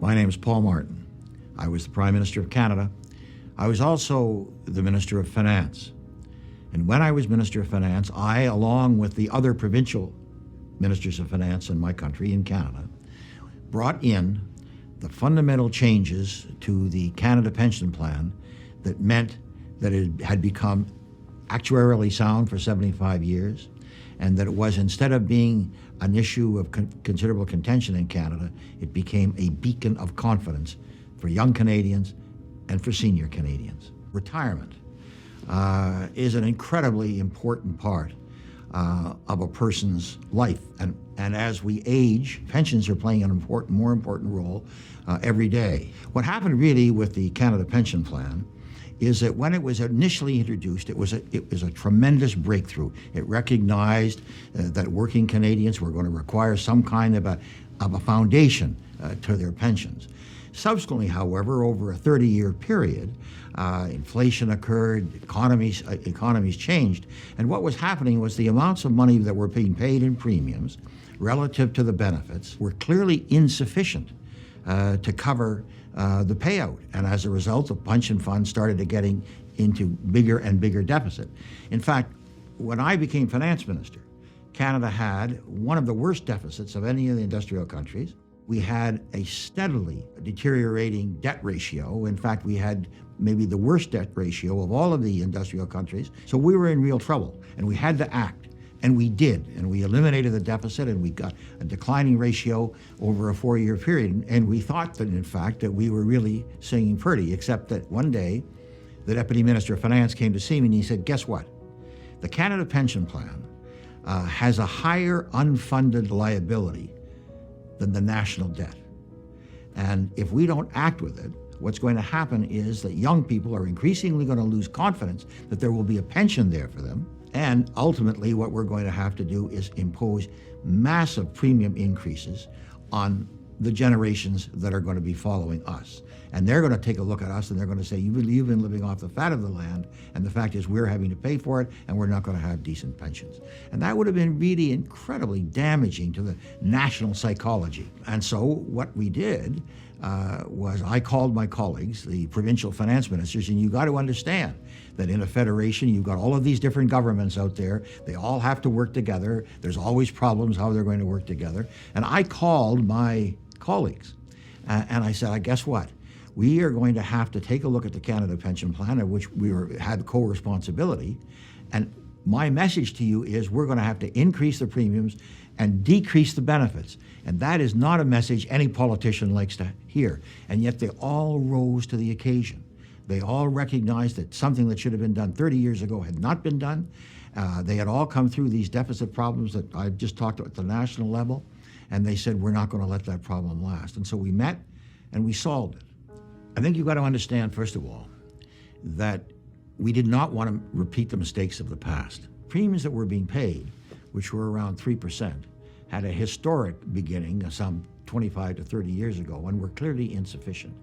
My name is Paul Martin. I was the Prime Minister of Canada. I was also the Minister of Finance. And when I was Minister of Finance, I, along with the other provincial Ministers of Finance in my country, in Canada, brought in the fundamental changes to the Canada Pension Plan that meant that it had become actuarially sound for 75 years, and that it was, instead of being an issue of considerable contention in Canada, it became a beacon of confidence for young Canadians and for senior Canadians. Retirement is an incredibly important part of a person's life. And as we age, pensions are playing an more important role every day. What happened really with the Canada Pension Plan is that when it was initially introduced, it was a tremendous breakthrough. It recognized that working Canadians were going to require some kind of a foundation to their pensions. Subsequently, however, over a 30-year period, inflation occurred, economies changed, and what was happening was the amounts of money that were being paid in premiums relative to the benefits were clearly insufficient to cover the payout. And as a result, the pension fund started getting into bigger and bigger deficit. In fact, when I became finance minister, Canada had one of the worst deficits of any of the industrial countries. We had a steadily deteriorating debt ratio. In fact, we had maybe the worst debt ratio of all of the industrial countries. So we were in real trouble, and we had to act. And we did, and we eliminated the deficit, and we got a declining ratio over a 4-year period. And we thought that, in fact, that we were really singing pretty, except that one day, the Deputy Minister of Finance came to see me and he said, guess what? The Canada Pension Plan has a higher unfunded liability than the national debt. And if we don't act with it, what's going to happen is that young people are increasingly going to lose confidence that there will be a pension there for them. And ultimately, what we're going to have to do is impose massive premium increases on the generations that are going to be following us. And they're going to take a look at us and they're going to say, you've been living off the fat of the land, and the fact is we're having to pay for it, and we're not going to have decent pensions. And that would have been really incredibly damaging to the national psychology. And so what we did was I called my colleagues, the provincial finance ministers, and you got to understand that in a federation, you've got all of these different governments out there. They all have to work together. There's always problems how they're going to work together. And I called my colleagues and I said, guess what? We are going to have to take a look at the Canada Pension Plan, of which we had co-responsibility. And my message to you is we're going to have to increase the premiums and decrease the benefits. And that is not a message any politician likes to hear. And yet they all rose to the occasion. They all recognized that something that should have been done 30 years ago had not been done. They had all come through these deficit problems that I just talked about at the national level. And they said, we're not going to let that problem last. And so we met and we solved it. I think you've got to understand, first of all, that we did not want to repeat the mistakes of the past. Premiums that were being paid, which were around 3%, had a historic beginning some 25 to 30 years ago and were clearly insufficient.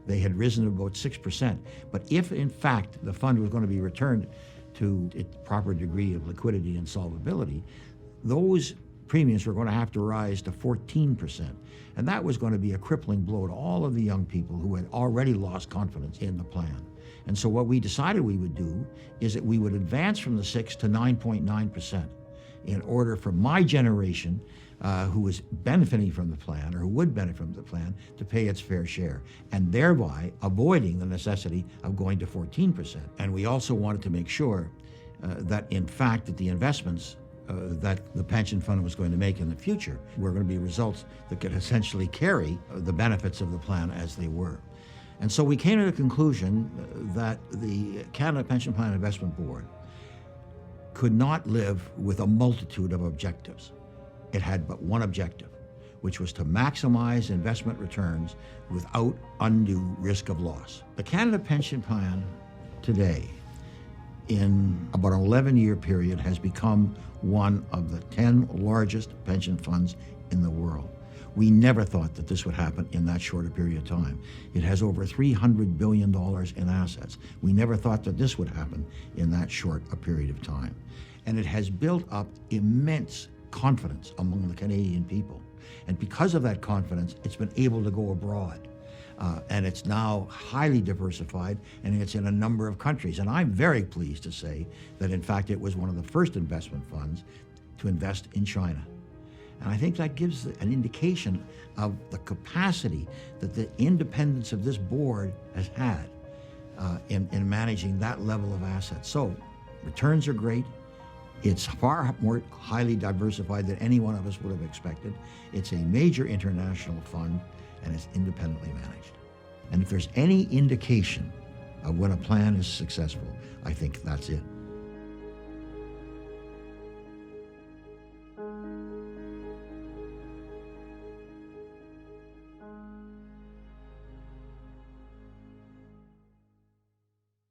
They had risen to about 6%. But if, in fact, the fund was going to be returned to its proper degree of liquidity and solvability, those premiums were going to have to rise to 14%. And that was going to be a crippling blow to all of the young people who had already lost confidence in the plan. And so what we decided we would do is that we would advance from the 6 to 9.9% in order for my generation, who was benefiting from the plan, or who would benefit from the plan, to pay its fair share, and thereby avoiding the necessity of going to 14%. And we also wanted to make sure that, in fact, that the investments that the pension fund was going to make in the future were going to be results that could essentially carry the benefits of the plan as they were. And so we came to the conclusion that the Canada Pension Plan Investment Board could not live with a multitude of objectives. It had but one objective, which was to maximize investment returns without undue risk of loss. The Canada Pension Plan today, in about an 11-year period, has become one of the 10 largest pension funds in the world. We never thought that this would happen in that short a period of time. It has over $300 billion in assets. We never thought that this would happen in that short a period of time. And it has built up immense confidence among the Canadian people. And because of that confidence, it's been able to go abroad. And it's now highly diversified, and it's in a number of countries. And I'm very pleased to say that, in fact, it was one of the first investment funds to invest in China. And I think that gives an indication of the capacity that the independence of this board has had in managing that level of assets. So returns are great. It's far more highly diversified than any one of us would have expected. It's a major international fund, and it's independently managed. And if there's any indication of when a plan is successful, I think that's it.